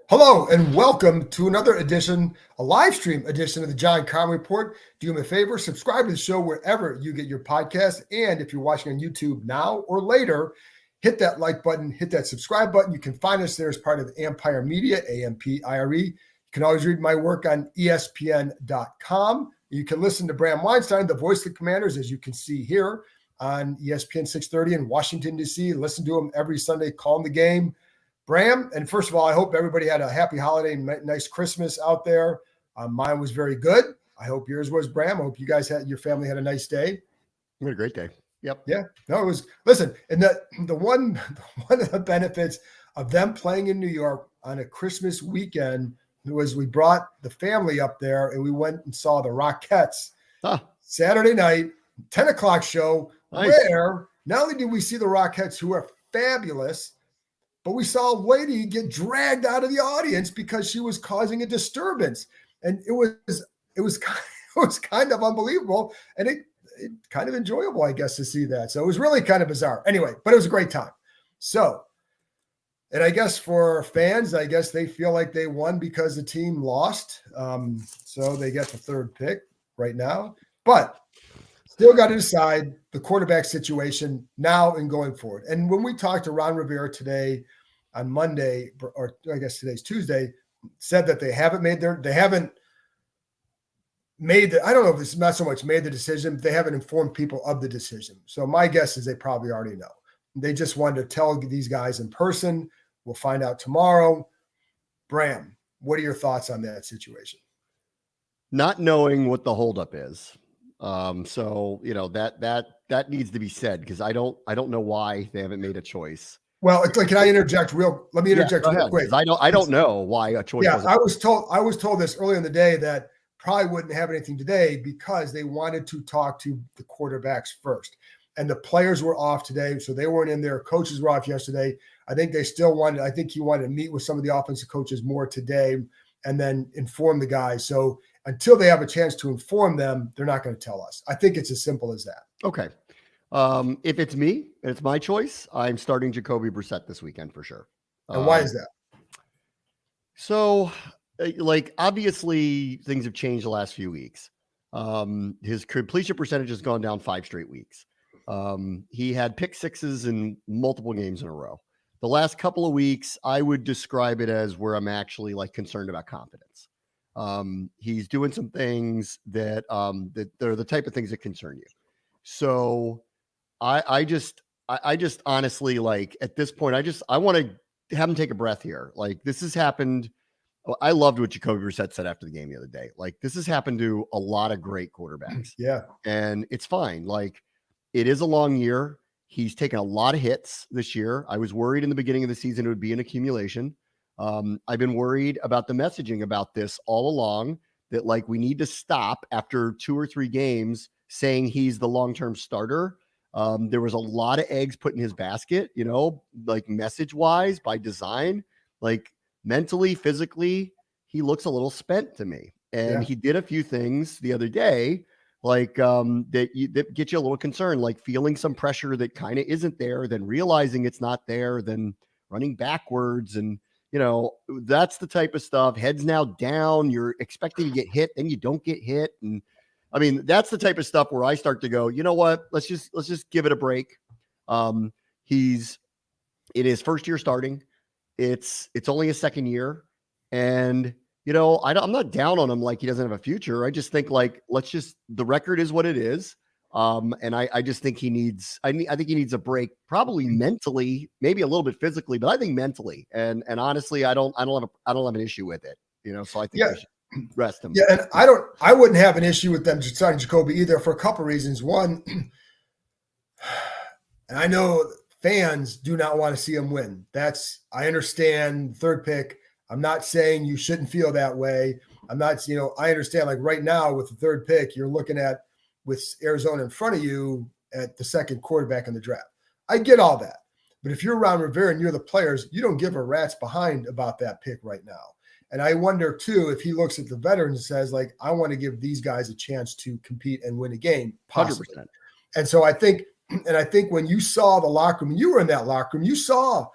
Hello and welcome to another edition, a live stream edition of the John Keim Report. Do me a favor, subscribe to the show wherever you get your podcast. And if you're watching on YouTube now or later, hit that like button, hit that subscribe button. You can find us there as part of Ampire Media, Ampire. You can always read my work on ESPN.com. You can listen to Bram Weinstein, the voice of the Commanders, as you can see here on ESPN 630 in Washington, D.C. Listen to him every Sunday, calling the game. Bram, and first of all, I hope everybody had a happy holiday and nice Christmas out there. Mine was very good. I hope yours was, Bram. I hope you guys your family had a nice day. We had a great day. Yep. Yeah. No, it was. Listen, and the one of the benefits of them playing in New York on a Christmas weekend was we brought the family up there and we went and saw the Rockettes Saturday night, 10 o'clock show, nice. Where not only did we see the Rockettes, who are fabulous, but we saw a lady get dragged out of the audience because she was causing a disturbance, and it was kind of unbelievable, and it kind of enjoyable, I guess, to see that. So it was really kind of bizarre. Anyway, but it was a great time. So, and I guess for fans, I guess they feel like they won because the team lost. So they get the third pick right now, but still got to decide the quarterback situation now and going forward. And when we talked to Ron Rivera today on Monday, or I guess today's Tuesday, said that they haven't made I don't know if it's not so much made the decision, but they haven't informed people of the decision. So my guess is they probably already know. They just wanted to tell these guys in person. We'll find out tomorrow. Bram, what are your thoughts on that situation? Not knowing what the holdup is. So that needs to be said, because I don't know why they haven't made a choice. Well, can I interject let me interject real quick. I don't know why a choice. Yeah, I was told this earlier in the day that probably wouldn't have anything today because they wanted to talk to the quarterbacks first. And the players were off today, so they weren't in there. Coaches were off yesterday. I think he wanted to meet with some of the offensive coaches more today and then inform the guys. So until they have a chance to inform them, they're not going to tell us. I think it's as simple as that. Okay. If it's me and it's my choice, I'm starting Jacoby Brissett this weekend for sure. And why is that? So, obviously things have changed the last few weeks. His completion percentage has gone down 5 straight weeks. He had pick sixes in multiple games in a row. The last couple of weeks, I would describe it as where I'm actually concerned about confidence. He's doing some things that they're the type of things that concern you. So I just honestly, at this point, I want to have him take a breath here. This has happened. I loved what Jacoby Brissett said after the game the other day. This has happened to a lot of great quarterbacks. Yeah. And it's fine. It is a long year. He's taken a lot of hits this year. I was worried in the beginning of the season it would be an accumulation. I've been worried about the messaging about this all along, that we need to stop after 2 or 3 games saying he's the long-term starter. There was a lot of eggs put in his basket, message-wise, by design, mentally, physically, he looks a little spent to me. And He did a few things the other day, that get you a little concerned, feeling some pressure that kind of isn't there, then realizing it's not there, then running backwards. And, that's the type of stuff. Head's now down. You're expecting to get hit, then you don't get hit. And I mean, that's the type of stuff where I start to go, you know what, let's just give it a break. It is first year starting. It's only his second year. And, I'm not down on him he doesn't have a future. I just think the record is what it is. And I just think he needs, I think he needs a break, probably mentally, maybe a little bit physically, but I think mentally. And honestly, I don't have an issue with it, so I think I should rest him. Yeah. And I wouldn't have an issue with them starting Jacoby either, for a couple of reasons. One, and I know fans do not want to see him win. I understand third pick. I'm not saying you shouldn't feel that way. I'm not, I understand right now with the third pick, you're looking at with Arizona in front of you at the second quarterback in the draft. I get all that. But if you're Ron Rivera and you're the players, you don't give a rat's behind about that pick right now. And I wonder too, if he looks at the veterans and says I want to give these guys a chance to compete and win a game, possibly. 100%. And so I think when you saw the locker room, you were in that locker room, you saw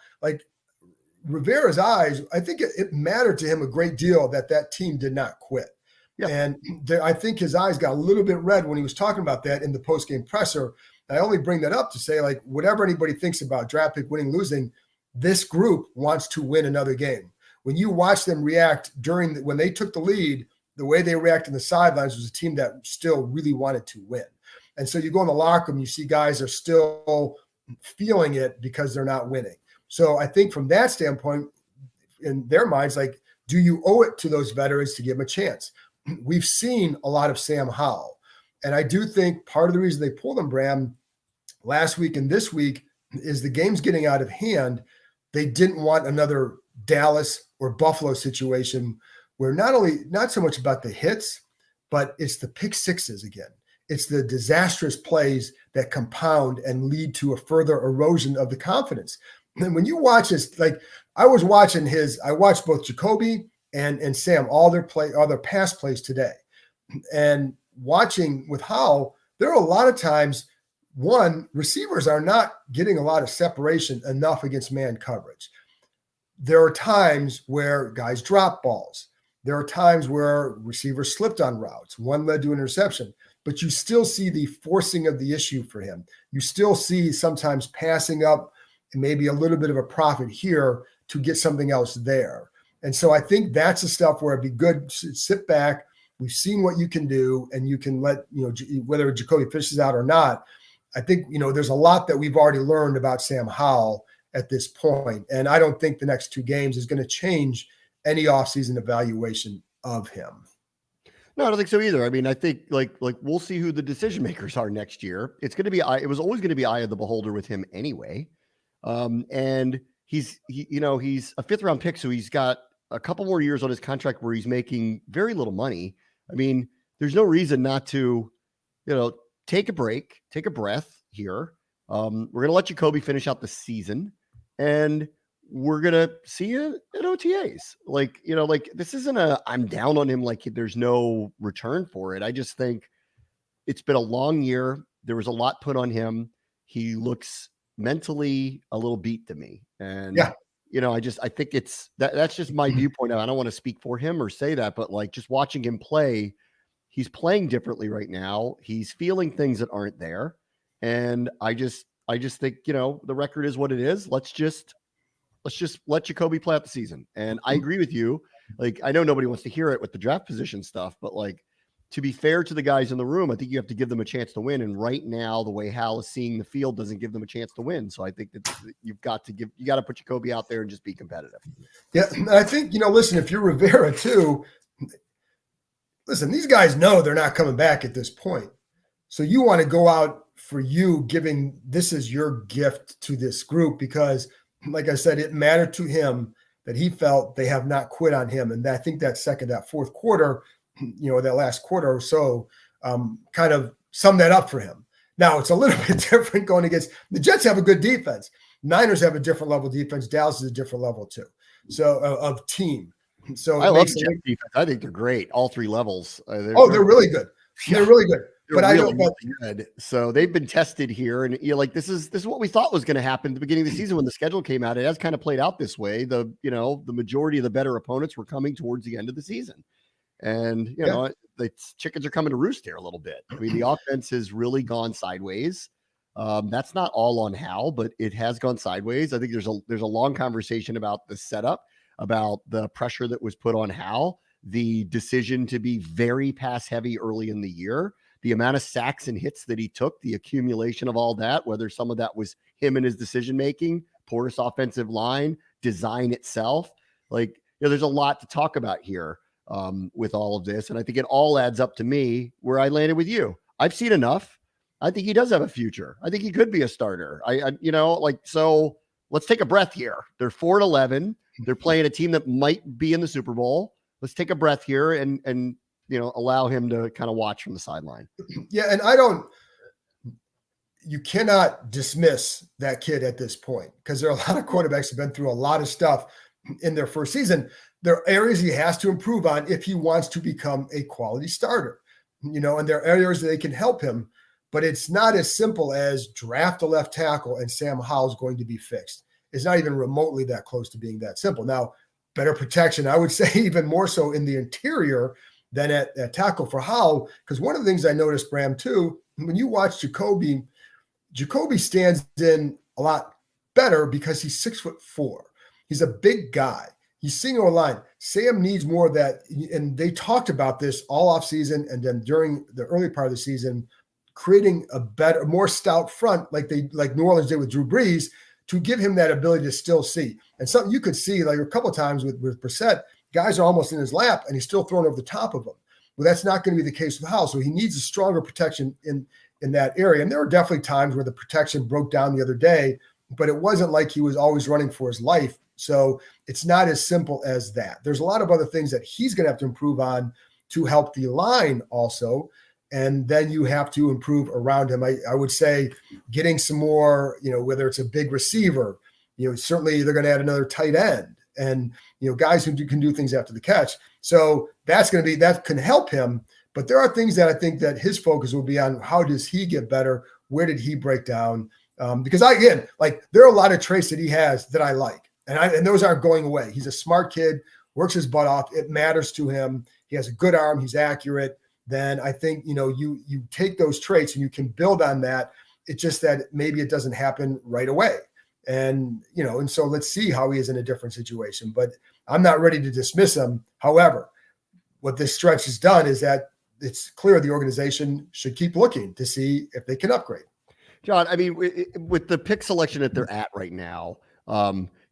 Rivera's eyes, I think it mattered to him a great deal that team did not quit. Yeah. And I think his eyes got a little bit red when he was talking about that in the post-game presser. I only bring that up to say, like, whatever anybody thinks about draft pick winning, losing, this group wants to win another game. When you watch them react when they took the lead, the way they reacted in the sidelines was a team that still really wanted to win. And so you go in the locker room, you see guys are still feeling it because they're not winning. So I think from that standpoint, in their minds, like, do you owe it to those veterans to give them a chance? We've seen a lot of Sam Howell. And I do think part of the reason they pulled him, Bram, last week and this week is the game's getting out of hand. They didn't want another Dallas or Buffalo situation where not so much about the hits, but it's the pick sixes again. It's the disastrous plays that compound and lead to a further erosion of the confidence. And when you watch this, like I watched both Jacoby and Sam, all their pass plays today. And watching with Howell, there are a lot of times, receivers are not getting a lot of separation enough against man coverage. There are times where guys drop balls. There are times where receivers slipped on routes. One led to an interception. But you still see the forcing of the issue for him. You still see sometimes passing up and maybe a little bit of a profit here to get something else there. And so I think that's the stuff where it'd be good to sit back. We've seen what you can do, and you can let, whether Jacoby fishes out or not. I think, there's a lot that we've already learned about Sam Howell at this point. And I don't think the next 2 games is going to change any offseason evaluation of him. No, I don't think so either. I mean, I think like we'll see who the decision makers are next year. It's going to be, it was always going to be eye of the beholder with him anyway. And he's a 5th round pick. So he's got a couple more years on his contract where he's making very little money. I mean, there's no reason not to, take a break, take a breath here. We're going to let Jacoby finish out the season, and we're going to see you at OTAs. Like, this isn't I'm down on him. Like there's no return for it. I just think it's been a long year. There was a lot put on him. He looks mentally a little beat to me. And, yeah. I think that's just my viewpoint. I don't want to speak for him or say that, but like just watching him play, he's playing differently right now. He's feeling things that aren't there. And I just think, the record is what it is. Let's just let Jacoby play out the season. And I agree with you. Like, I know nobody wants to hear it with the draft position stuff, but like, to be fair to the guys in the room, I think you have to give them a chance to win. And right now, the way Hal is seeing the field doesn't give them a chance to win. So I think that you got to put Jacoby out there and just be competitive. Yeah. I think, listen, if you're Rivera too, listen, these guys know they're not coming back at this point. So you want to go out for giving this as your gift to this group, because like I said, it mattered to him that he felt they have not quit on him. And I think that fourth quarter, that last quarter or so, kind of summed that up for him. Now it's a little bit different going against the Jets. Have a good defense. Niners have a different level of defense. Dallas is a different level too. So of team. So I love the Jets defense. I think they're great. All 3 levels. They're really good. They're really good. But really, I don't know. Good. So they've been tested here, and this is what we thought was going to happen at the beginning of the season when the schedule came out. It has kind of played out this way. The majority of the better opponents were coming towards the end of the season, and the chickens are coming to roost here a little bit. I mean, the offense has really gone sideways. That's not all on Hal, but it has gone sideways. I think there's a long conversation about the setup, about the pressure that was put on Hal, the decision to be very pass heavy early in the year. The amount of sacks and hits that he took, the accumulation of all that, whether some of that was him and his decision-making, porous offensive line, design itself. Like, there's a lot to talk about here with all of this. And I think it all adds up to me where I landed with you. I've seen enough. I think he does have a future. I think he could be a starter. So let's take a breath here. They're 4-11. They're playing a team that might be in the Super Bowl. Let's take a breath here and allow him to kind of watch from the sideline. Yeah. And you cannot dismiss that kid at this point, because there are a lot of quarterbacks who've been through a lot of stuff in their first season. There are areas he has to improve on if he wants to become a quality starter, and there are areas that they can help him, but it's not as simple as draft a left tackle and Sam Howell's going to be fixed. is not even remotely that close to being that simple. Now, better protection, I would say even more so in the interior than at tackle for Howell, because one of the things I noticed, Bram, too, when you watch Jacoby stands in a lot better because he's 6'4". He's a big guy. He's single line. Sam needs more of that, and they talked about this all offseason and then during the early part of the season, creating a better, more stout front like New Orleans did with Drew Brees to give him that ability to still see. And something you could see like a couple of times with Brissett, guys are almost in his lap and he's still throwing over the top of them. Well, that's not going to be the case with Howell. So he needs a stronger protection in that area. And there were definitely times where the protection broke down the other day, but it wasn't like he was always running for his life. So it's not as simple as that. There's a lot of other things that he's going to have to improve on to help the line also. And then you have to improve around him. I would say getting some more, whether it's a big receiver, certainly they're going to add another tight end and, guys who can do things after the catch. So that can help him. But there are things that I think that his focus will be on. How does he get better? Where did he break down? Because there are a lot of traits that he has that I like. And those aren't going away. He's a smart kid, works his butt off. It matters to him. He has a good arm. He's accurate. Then I think, you take those traits and you can build on that. It's just that maybe it doesn't happen right away. And, and so let's see how he is in a different situation. But I'm not ready to dismiss him. However, what this stretch has done is that it's clear the organization should keep looking to see if they can upgrade. John, I mean, with the pick selection that they're at right now,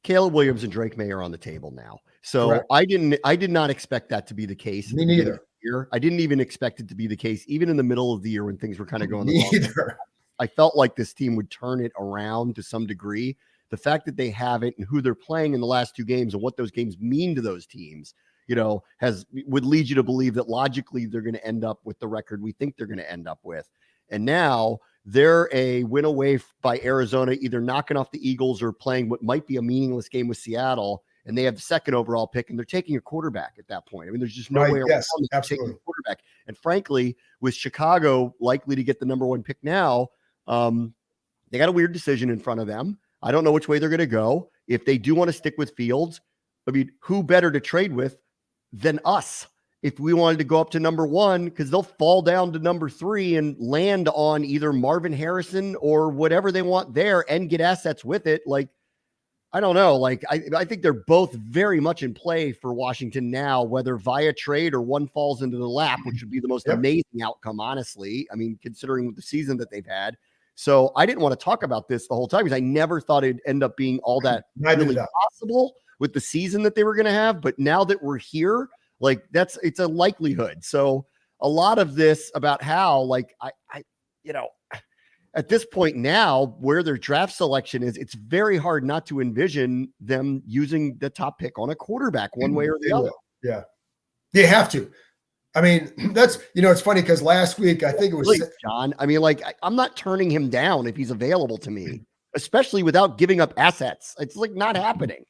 Caleb Williams and Drake May are on the table now. So correct. I did not expect that to be the case. Me neither. I didn't even expect it to be the case, even in the middle of the year when things were kind of going the wrong way. Neither. I felt like this team would turn it around to some degree. The fact that they haven't and who they're playing in the last two games and what those games mean to those teams, would lead you to believe that logically they're going to end up with the record we think they're going to end up with. And now they're a win away by Arizona, either knocking off the Eagles or playing what might be a meaningless game with Seattle. And they have the second overall pick, and they're taking a quarterback at that point. I mean, there's just no way around taking a quarterback. And frankly, with Chicago likely to get the number one pick now, they got a weird decision in front of them. I don't know which way they're going to go. If they do want to stick with Fields, I mean, who better to trade with than us? If we wanted to go up to number one, because they'll fall down to number 3 and land on either Marvin Harrison or whatever they want there and get assets with it. Like, I don't know. Like, I think they're both very much in play for Washington now, whether via trade or one falls into the lap, which would be the most amazing outcome, honestly. I mean, considering the season that they've had. So I didn't want to talk about this the whole time because I never thought it'd end up being all that really possible with the season that they were going to have. But now that we're here, like it's a likelihood. So a lot of this about how, like, I at this point now where their draft selection is, it's very hard not to envision them using the top pick on a quarterback one way or the other. Yeah. They have to. I mean, that's, it's funny because last week, I think it was really, John. I mean, like, I'm not turning him down if he's available to me, especially without giving up assets. It's like not happening.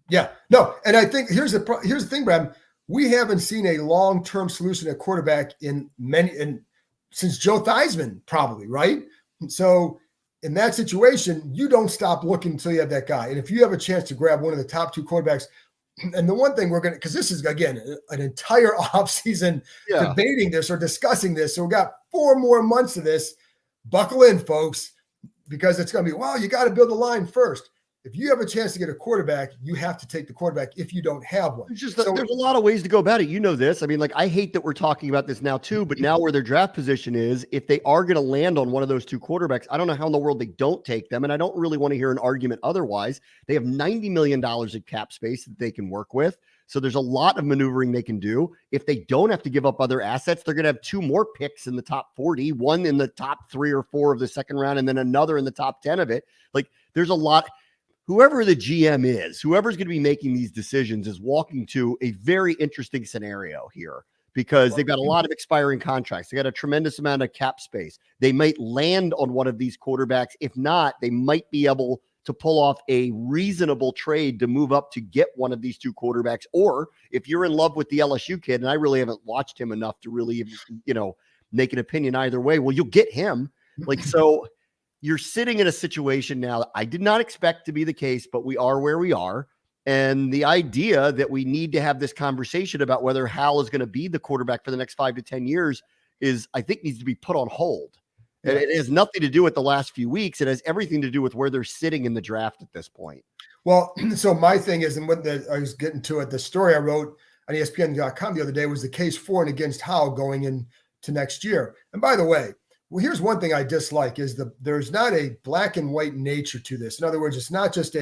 Yeah, no. And I think here's the thing, Bram, we haven't seen a long-term solution at quarterback since Joe Theismann, probably, right? So in that situation, you don't stop looking until you have that guy. And if you have a chance to grab one of the top 2 quarterbacks, and the one thing because this is, again, an entire offseason debating this or discussing this. So we got 4 more months of this. Buckle in, folks, because it's going to be, you got to build a line first. If you have a chance to get a quarterback, you have to take the quarterback if you don't have one. There's a lot of ways to go about it. You know this. I mean, like, I hate that we're talking about this now too, but now where their draft position is, if they are going to land on one of those 2 quarterbacks, I don't know how in the world they don't take them. And I don't really want to hear an argument otherwise. They have $90 million of cap space that they can work with. So there's a lot of maneuvering they can do. If they don't have to give up other assets, they're going to have 2 more picks in the top 40, one in the top 3 or 4 of the second round, and then another in the top 10 of it. Like, there's a lot. Whoever the GM is, whoever's going to be making these decisions is walking to a very interesting scenario here because they've got a lot of expiring contracts. They got a tremendous amount of cap space. They might land on one of these quarterbacks. If not, they might be able to pull off a reasonable trade to move up to get one of these 2 quarterbacks. Or if you're in love with the LSU kid, and I really haven't watched him enough to really, make an opinion either way, well, you'll get him. Like, so you're sitting in a situation now that I did not expect to be the case, but we are where we are. And the idea that we need to have this conversation about whether Hal is going to be the quarterback for the next 5 to 10 years is, I think, needs to be put on hold. Yeah. And it has nothing to do with the last few weeks. It has everything to do with where they're sitting in the draft at this point. Well, so my thing is, and what I was getting to it, the story I wrote on ESPN.com the other day was the case for and against Howell going into next year. And by the way, well, here's one thing I dislike is there's not a black and white nature to this. In other words, it's not just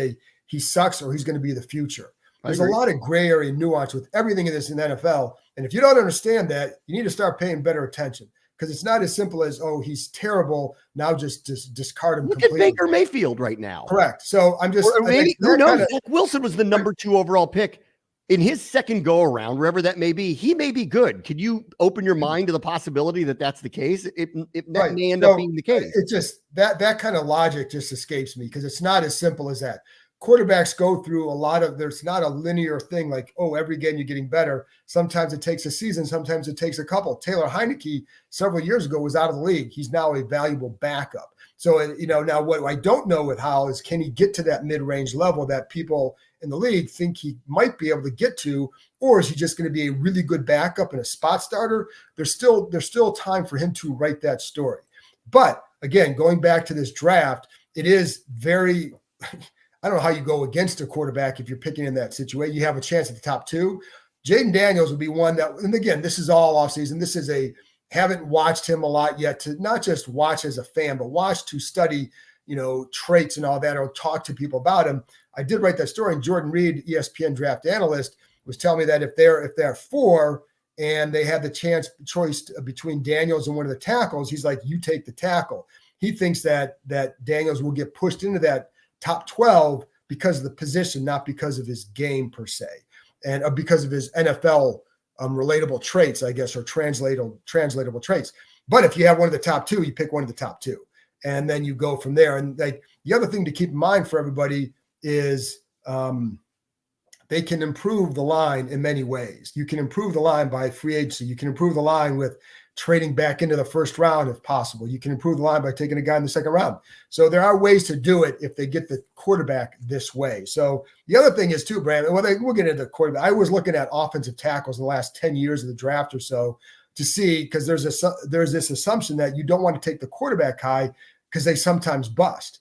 he sucks or he's going to be the future. There's a lot of gray area nuance with everything in this in the NFL. And if you don't understand that, you need to start paying better attention, because it's not as simple as, oh, he's terrible, now just discard him completely. Look at Baker Mayfield right now. Correct. So I'm just – maybe, who knows? Zach Wilson was the number 2 overall pick. In his second go-around, wherever that may be, he may be good. Could you open your mind to the possibility that that's the case? That may end up being the case. It's just that kind of logic just escapes me, because it's not as simple as that. Quarterbacks go through a lot of – there's not a linear thing like, oh, every game you're getting better. Sometimes it takes a season. Sometimes it takes a couple. Taylor Heineke several years ago was out of the league. He's now a valuable backup. So, now what I don't know with Howell is, can he get to that mid-range level that people in the league think he might be able to get to, or is he just going to be a really good backup and a spot starter? There's still time for him to write that story. But again, going back to this draft, it is very – I don't know how you go against a quarterback if you're picking in that situation. You have a chance at the top 2. Jaden Daniels would be one that – and again, this is all offseason. This is haven't watched him a lot yet, to not just watch as a fan, but watch to study, traits and all that, or talk to people about him. I did write that story, and Jordan Reed, ESPN draft analyst, was telling me that if they're 4 and they have the choice between Daniels and one of the tackles, he's like, you take the tackle. He thinks that Daniels will get pushed into that top 12 because of the position, not because of his game per se, and because of his NFL relatable traits, I guess, or translatable traits. But if you have one of the top 2, you pick one of the top 2, and then you go from there. And the other thing to keep in mind for everybody is they can improve the line in many ways. You can improve the line by free agency. You can improve the line with trading back into the first round if possible. You can improve the line by taking a guy in the second round. So there are ways to do it if they get the quarterback this way. So the other thing is too, Bram, we'll get into the quarterback. I was looking at offensive tackles in the last 10 years of the draft or so to see, because there's this assumption that you don't want to take the quarterback high because they sometimes bust.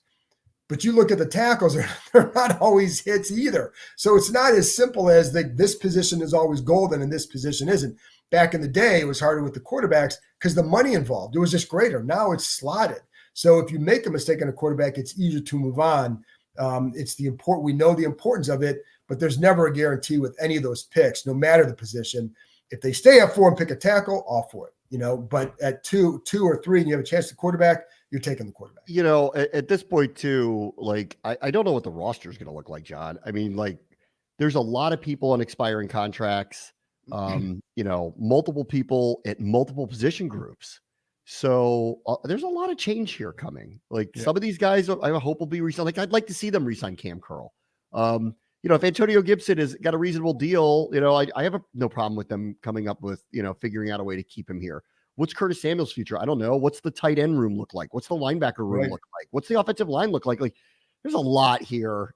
But you look at the tackles, they're not always hits either. So it's not as simple as this position is always golden and this position isn't. Back in the day, it was harder with the quarterbacks because the money involved, it was just greater. Now it's slotted. So if you make a mistake on a quarterback, it's easier to move on. We know the importance of it, but there's never a guarantee with any of those picks, no matter the position. If they stay at 4 and pick a tackle, all for it, but at 2 or 3 and you have a chance to quarterback, you're taking the quarterback. At this point too, I don't know what the roster is going to look like, John. I mean, there's a lot of people on expiring contracts, multiple people at multiple position groups. So there's a lot of change here coming. Some of these guys, I hope will be re-signed. I'd like to see them re-sign Cam Curl. If Antonio Gibson has got a reasonable deal, I have no problem with them coming up with, figuring out a way to keep him here. What's Curtis Samuel's future? I don't know. What's the tight end room look like? What's the linebacker room look like? What's the offensive line look like? There's a lot here.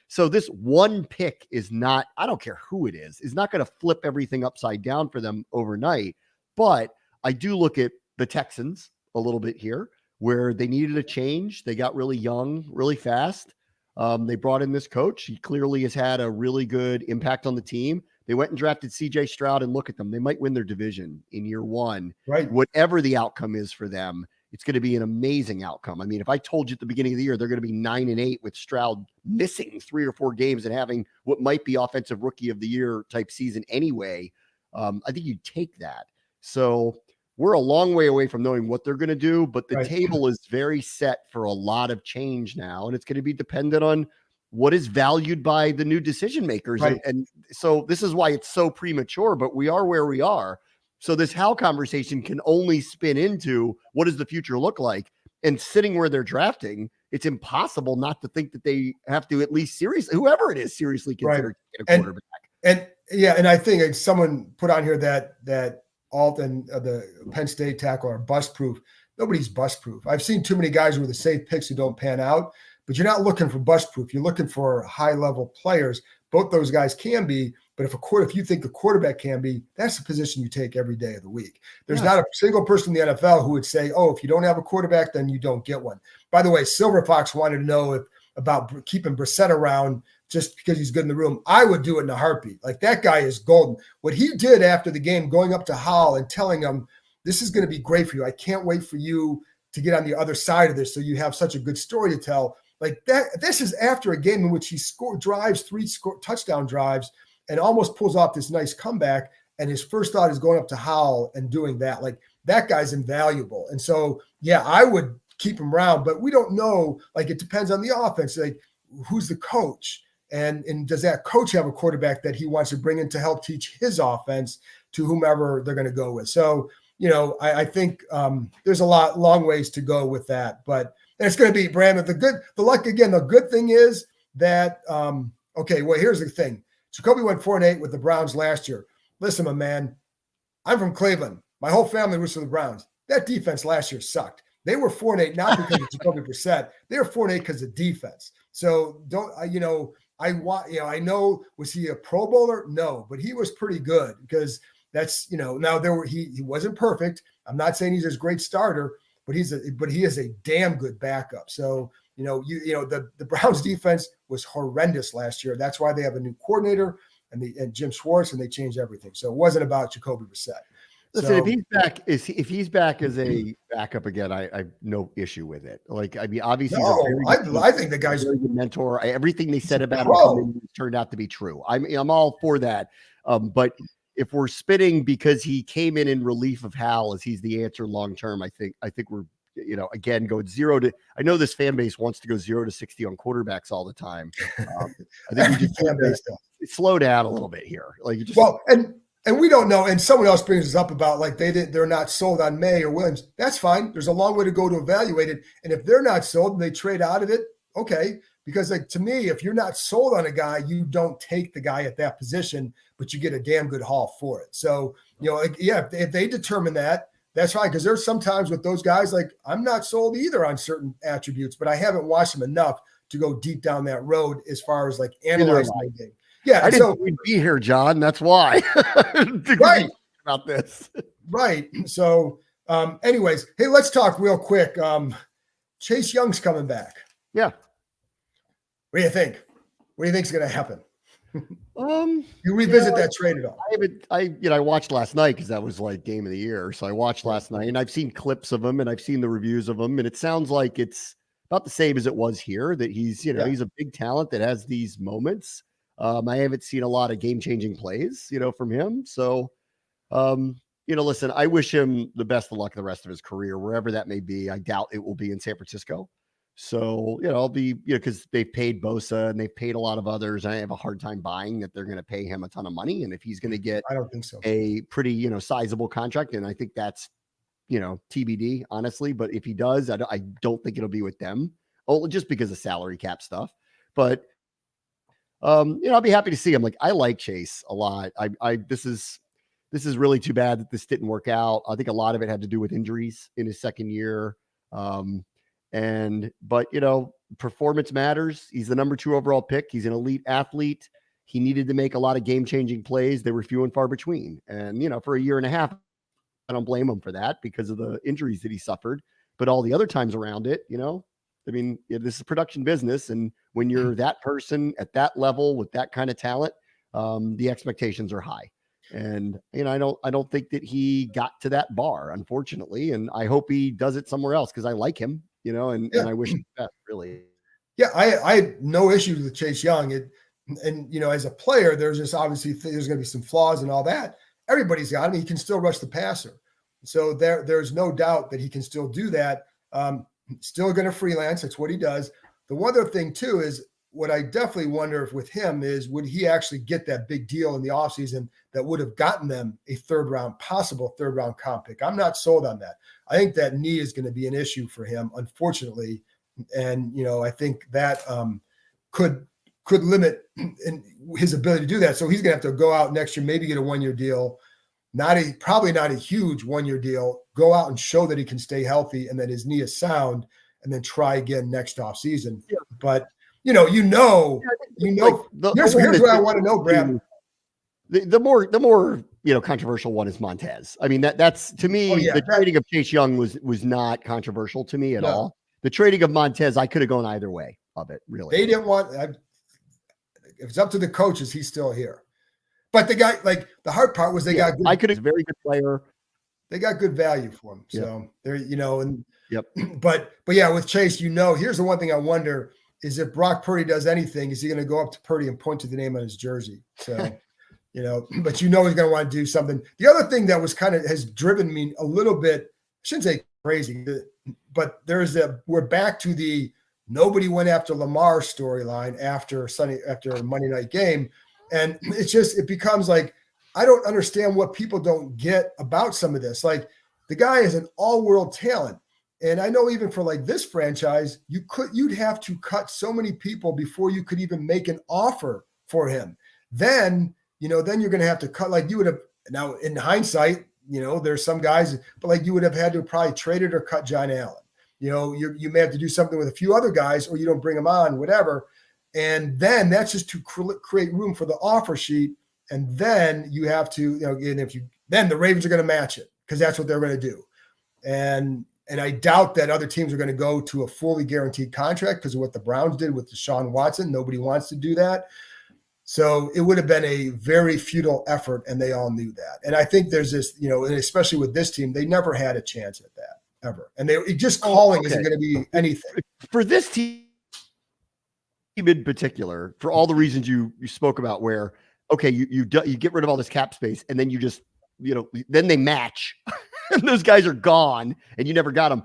So this one pick is not, I don't care who it is not going to flip everything upside down for them overnight. But I do look at the Texans a little bit here, where they needed a change. They got really young, really fast. They brought in this coach. He clearly has had a really good impact on the team. They went and drafted CJ Stroud, and look at them. They might win their division in year 1. Right. Whatever the outcome is for them, it's going to be an amazing outcome. I mean, if I told you at the beginning of the year, they're going to be 9-8 with Stroud missing 3 or 4 games and having what might be offensive rookie of the year type season anyway, I think you'd take that. So we're a long way away from knowing what they're going to do, but the table is very set for a lot of change now. And it's going to be dependent on what is valued by the new decision makers. Right. And so this is why it's so premature, but we are where we are. So this Hal conversation can only spin into what does the future look like? And sitting where they're drafting, it's impossible not to think that they have to at least whoever it is, seriously consider taking a quarterback. And I think someone put on here that Alton, the Penn State tackle, are bust proof. nobody's bust proof. I've seen too many guys with the safe picks who don't pan out, but you're not looking for bust proof. You're looking for high level players. Both those guys can be, but if you think a quarterback can be, that's the position you take every day of the week. There's not a single person in the NFL who would say, oh, if you don't have a quarterback, then you don't get one. By the way, Silver Fox wanted to know about keeping Brissett around just because he's good in the room. I would do it in a heartbeat. Like, that guy is golden. What he did after the game, going up to Howell and telling him, this is going to be great for you. I can't wait for you to get on the other side of this so you have such a good story to tell. Like that, this is after a game in which he drives 3 touchdown drives and almost pulls off this nice comeback. And his first thought is going up to Howell and doing that. Like, that guy's invaluable. And so, yeah, I would keep him around, but we don't know. Like, it depends on the offense. Like, who's the coach? And does that coach have a quarterback that he wants to bring in to help teach his offense to whomever they're going to go with? So, I think there's a long ways to go with that, but it's going to be Bram. The good thing is that, okay, well, here's the thing. Jacoby went 4-8 with the Browns last year. Listen, my man, I'm from Cleveland. My whole family roots for the Browns. That defense last year sucked. They were 4-8, not because of Jacoby Brissett. They were 4-8 because of defense. So I know, was he a Pro Bowler? No, but he was pretty good because that's, now he wasn't perfect. I'm not saying he's a great starter, but he is a damn good backup. So, the Browns defense was horrendous last year. That's why they have a new coordinator and Jim Schwartz, and they changed everything. So it wasn't about Jacoby Brissett. Listen, if he's back as a backup again, I have no issue with it. Like, I mean, obviously, I think the guy's a very good mentor. Everything they said about him turned out to be true. I'm all for that. But if we're spitting because he came in relief of Hal as he's the answer long term, I think we're again going 0 to. I know this fan base wants to go 0 to 60 on quarterbacks all the time. I think we just slow down a little bit here. Like, And we don't know. And someone else brings us up about like they're not sold on May or Williams. That's fine. There's a long way to go to evaluate it. And if they're not sold and they trade out of it, okay. Because like, to me, if you're not sold on a guy, you don't take the guy at that position, but you get a damn good haul for it. So, if they determine that, that's fine. Because there's sometimes with those guys, like, I'm not sold either on certain attributes, but I haven't watched them enough to go deep down that road as far as like analyzing the game. Yeah, I didn't think we'd be here, John. That's why. Right. About this. Right. So, anyways, hey, let's talk real quick. Chase Young's coming back. Yeah. What do you think? What do you think's going to happen? You revisit that trade at all? I watched last night because that was like game of the year. So I watched last night, and I've seen clips of him, and I've seen the reviews of him, and it sounds like it's about the same as it was here. That he's, he's a big talent that has these moments. I haven't seen a lot of game-changing plays, from him. So, listen, I wish him the best of luck the rest of his career, wherever that may be. I doubt it will be in San Francisco. So, I'll be, because they've paid Bosa and they've paid a lot of others. I have a hard time buying that they're going to pay him a ton of money. And if he's going to get, I don't think so, a pretty, sizable contract, and I think that's, TBD, honestly. But if he does, I don't think it'll be with them. Oh, just because of salary cap stuff. But I'll be happy to see him. Like, I like Chase a lot. This is really too bad that this didn't work out. I think a lot of it had to do with injuries in his second year. But performance matters. He's the number 2 overall pick. He's an elite athlete. He needed to make a lot of game-changing plays. They were few and far between. And, for a year and a half, I don't blame him for that because of the injuries that he suffered. But all the other times around it, this is production business. And when you're that person at that level with that kind of talent, the expectations are high. And, I don't think that he got to that bar, unfortunately. And I hope he does it somewhere else because I like him, and I wish him the best, really. Yeah. I had no issues with Chase Young. As a player, there's just obviously there's going to be some flaws and all that. Everybody's got him. He can still rush the passer. So there's no doubt that he can still do that. Still going to freelance. That's what he does. The one other thing too is what I definitely wonder if with him is, would he actually get that big deal in the offseason that would have gotten them a possible third round comp pick? I'm not sold on that. I think that knee is going to be an issue for him, unfortunately. And, I think that could limit his ability to do that. So he's going to have to go out next year, maybe get a 1-year deal, probably not a huge 1-year deal. Go out and show that he can stay healthy and that his knee is sound, and then try again next offseason. Yeah. But like here's what I want to know, Bram. The more controversial one is Montez. I mean, that's to me, the trading of Chase Young was not controversial to me at all. The trading of Montez, I could have gone either way of it, really. They didn't want if it's up to the coaches, he's still here. But the guy, like, the hard part was they got good. I could have a very good player. They got good value for him. So they're, and yep. But yeah, with Chase, here's the one thing I wonder is if Brock Purdy does anything, is he going to go up to Purdy and point to the name on his jersey? So, but he's going to want to do something. The other thing that was has driven me a little bit, I shouldn't say crazy, but we're back to the nobody went after Lamar storyline after a Monday night game. And it becomes like, I don't understand what people don't get about some of this. Like, the guy is an all-world talent. And I know even for like this franchise, you'd have to cut so many people before you could even make an offer for him. Then you're going to have to cut, like you would have now in hindsight, there's some guys, but like you would have had to probably trade it or cut John Allen. You may have to do something with a few other guys, or you don't bring them on, whatever. And then that's just to create room for the offer sheet. And then you have to, then the Ravens are going to match it because that's what they're going to do. And I doubt that other teams are going to go to a fully guaranteed contract because of what the Browns did with Deshaun Watson. Nobody wants to do that. So it would have been a very futile effort, and they all knew that. And I think there's this, and especially with this team, they never had a chance at that ever. And isn't going to be anything. For this team in particular, for all the reasons you spoke about, where you get rid of all this cap space, and then you just then they match, and those guys are gone, and you never got them.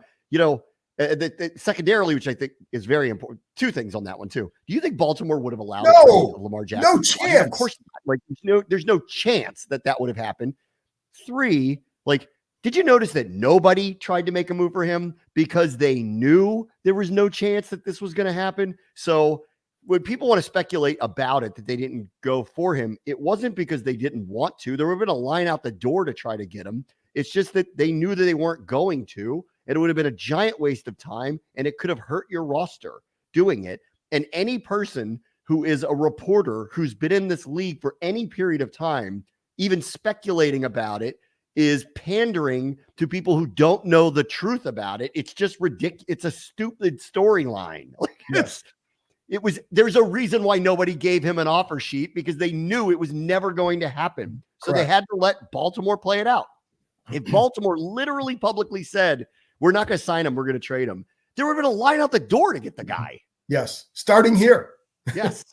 Secondarily, which I think is very important. Two things on that one too. Do you think Baltimore would have allowed Lamar Jackson? No chance. Of course not. Like there's no chance that would have happened. 3, did you notice that nobody tried to make a move for him because they knew there was no chance that this was going to happen? So when people want to speculate about it, that they didn't go for him, it wasn't because they didn't want to. There would have been a line out the door to try to get him. It's just that they knew that they weren't going to, and it would have been a giant waste of time, and it could have hurt your roster doing it. And any person who is a reporter who's been in this league for any period of time, even speculating about it, is pandering to people who don't know the truth about it. It's just ridiculous. It's a stupid storyline. There's a reason why nobody gave him an offer sheet, because they knew it was never going to happen. So They had to let Baltimore play it out. If Baltimore literally publicly said, we're not going to sign him, we're going to trade him, there would have been a line out the door to get the guy. Yes. Starting here. Yes.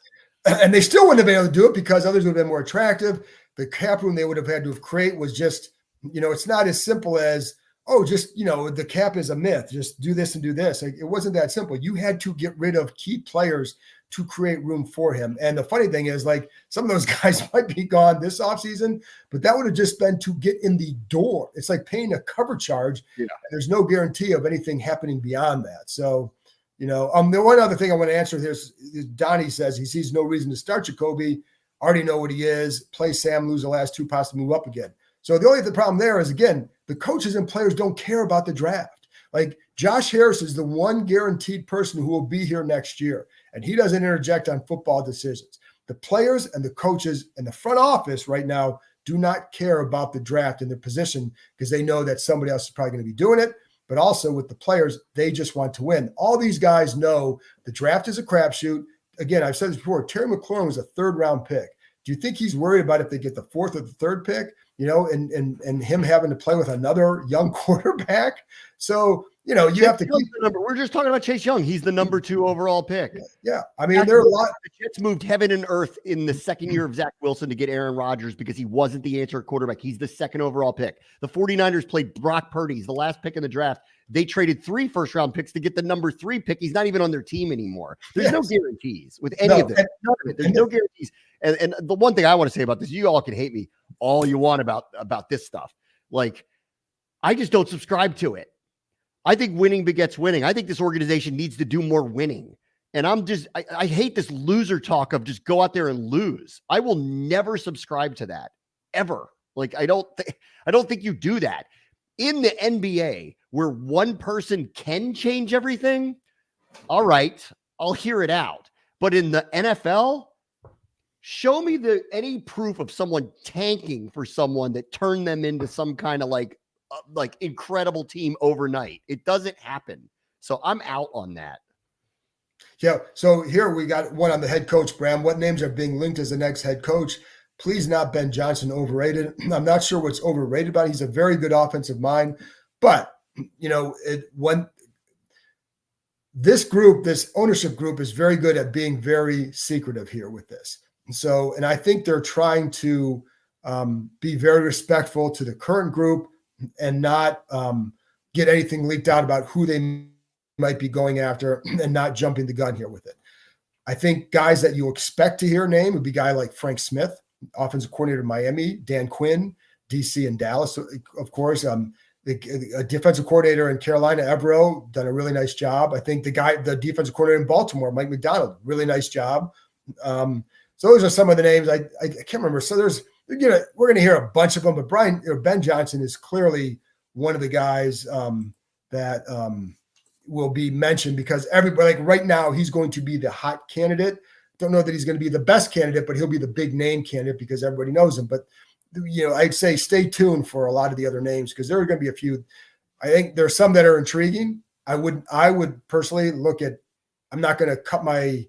And they still wouldn't have been able to do it because others would have been more attractive. The cap room they would have had to have created was just, it's not as simple as, the cap is a myth. Just do this and do this. It wasn't that simple. You had to get rid of key players to create room for him. And the funny thing is, some of those guys might be gone this offseason, but that would have just been to get in the door. It's like paying a cover charge. Yeah. There's no guarantee of anything happening beyond that. So, the one other thing I want to answer here is Donnie says he sees no reason to start Jacoby. Already know what he is. Play Sam, lose the last 2, possibly move up again. So the problem there is, again, the coaches and players don't care about the draft. Like, Josh Harris is the one guaranteed person who will be here next year, and he doesn't interject on football decisions. The players and the coaches and the front office right now do not care about the draft and their position because they know that somebody else is probably going to be doing it. But also with the players, they just want to win. All these guys know the draft is a crapshoot. Again, I've said this before, Terry McLaurin was a 3rd-round pick. Do you think he's worried about if they get the 4th or the 3rd pick? And him having to play with another young quarterback. So, you have to keep the number. We're just talking about Chase Young. He's the number 2 overall pick. Yeah. I mean, there are a lot. The Jets moved heaven and earth in the second year of Zach Wilson to get Aaron Rodgers because he wasn't the answer at quarterback. He's the 2nd overall pick. The 49ers played Brock Purdy. He's the last pick in the draft. They traded 3 first-round picks to get the number 3 pick. He's not even on their team anymore. There's no guarantees with any of this. None of it. There's no guarantees. And the one thing I want to say about this, you all can hate me all you want about this stuff. I just don't subscribe to it. I think winning begets winning. I think this organization needs to do more winning. And I hate this loser talk of just go out there and lose. I will never subscribe to that, ever. Like, I don't think you do that. In the NBA, where one person can change everything, all right, I'll hear it out. But in the NFL, show me any proof of someone tanking for someone that turned them into some kind of like incredible team overnight. It doesn't happen. So I'm out on that. Yeah. So here we got one on the head coach, Bram. What names are being linked as the next head coach? Please not Ben Johnson, overrated. I'm not sure what's overrated about it. He's a very good offensive mind, but this ownership group is very good at being very secretive here with this. And I think they're trying to be very respectful to the current group and not get anything leaked out about who they might be going after and not jumping the gun here with it. I think guys that you expect to hear name would be a guy like Frank Smith, offensive coordinator in Miami, Dan Quinn, DC and Dallas, of course. A defensive coordinator in Carolina, Evero, done a really nice job. I think the defensive coordinator in Baltimore, Mike McDonald, really nice job. So those are some of the names. I can't remember. So we're going to hear a bunch of them, but Ben Johnson is clearly one of the guys that will be mentioned because everybody, like right now, he's going to be the hot candidate. Don't know that he's going to be the best candidate, but he'll be the big name candidate because everybody knows him. But I'd say stay tuned for a lot of the other names because there are going to be a few. I think there's some that are intriguing. I would personally look at. I'm not going to cut my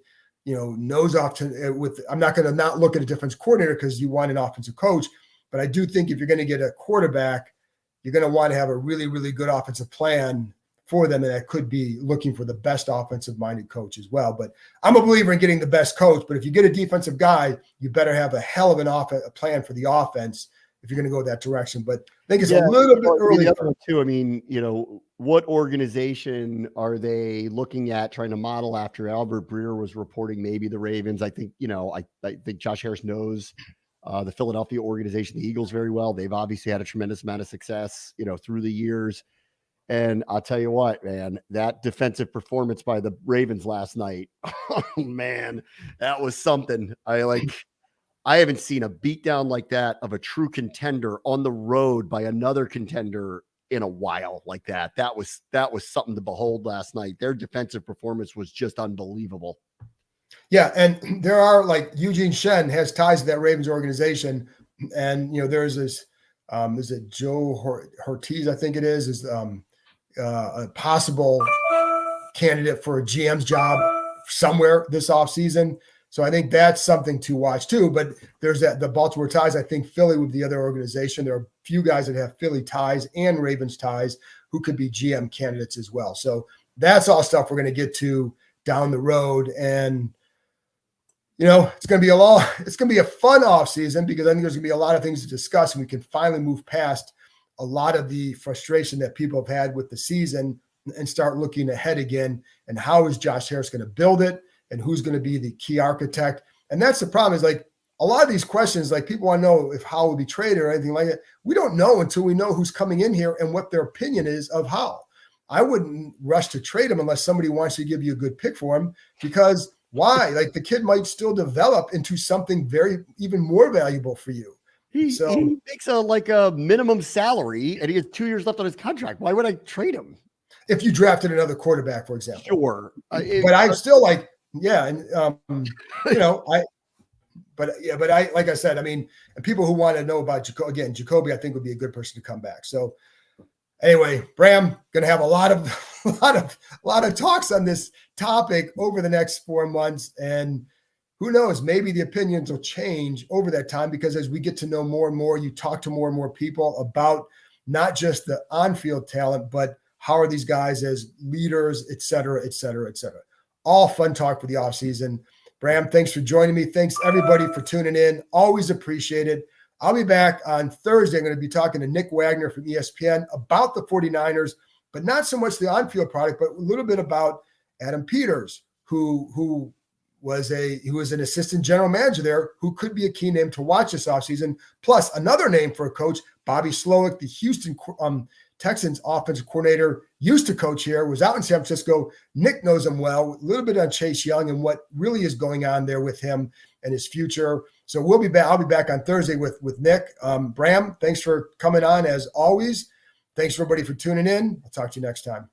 nose off I'm not going to not look at a defense coordinator because you want an offensive coach. But I do think if you're going to get a quarterback, you're going to want to have a really, really good offensive plan for them, and that could be looking for the best offensive-minded coach as well. But I'm a believer in getting the best coach. But if you get a defensive guy, you better have a hell of a plan for the offense if you're going to go that direction. But I think it's a little bit early. The other one too. I mean, what organization are they looking at trying to model after? Albert Breer was reporting maybe the Ravens. I think I think Josh Harris knows the Philadelphia organization, the Eagles, very well. They've obviously had a tremendous amount of success, through the years. And I'll tell you what, man, that defensive performance by the Ravens last night, oh man, that was something. I haven't seen a beatdown like that of a true contender on the road by another contender in a while like that. That was something to behold last night. Their defensive performance was just unbelievable. Yeah, and there are Eugene Shen has ties to that Ravens organization, and there's this is it Joe Ortiz, I think it is a possible candidate for a GM's job somewhere this offseason. So I think that's something to watch too. But there's the Baltimore ties. I think Philly would be the other organization. There are a few guys that have Philly ties and Ravens ties who could be GM candidates as well. So that's all stuff we're going to get to down the road. And it's going to be a fun offseason because I think there's going to be a lot of things to discuss, and we can finally move past a lot of the frustration that people have had with the season and start looking ahead again. And how is Josh Harris going to build it, and who's going to be the key architect? And that's the problem, is a lot of these questions, people want to know if Howell will be traded or anything like that. We don't know until we know who's coming in here and what their opinion is of Howell. I wouldn't rush to trade him unless somebody wants to give you a good pick for him, because why? The kid might still develop into something even more valuable for you. He makes a minimum salary, and he has 2 years left on his contract. Why would I trade him? If you drafted another quarterback, for example. Sure. But I'm still like I said, and people who want to know about Jacoby, I think would be a good person to come back. So anyway, Bram, going to have a lot of talks on this topic over the next 4 months, and who knows, maybe the opinions will change over that time, because as we get to know more and more, you talk to more and more people about not just the on-field talent, but how are these guys as leaders, et cetera, et cetera, et cetera. All fun talk for the offseason. Bram, thanks for joining me. Thanks, everybody, for tuning in. Always appreciate it. I'll be back on Thursday. I'm going to be talking to Nick Wagner from ESPN about the 49ers, but not so much the on-field product, but a little bit about Adam Peters, who was an assistant general manager there, who could be a key name to watch this offseason. Plus, another name for a coach, Bobby Slowick, the Houston Texans offensive coordinator, used to coach here, was out in San Francisco. Nick knows him well, a little bit on Chase Young and what really is going on there with him and his future. So we'll be back. I'll be back on Thursday with Nick. Bram, thanks for coming on as always. Thanks everybody for tuning in. I'll talk to you next time.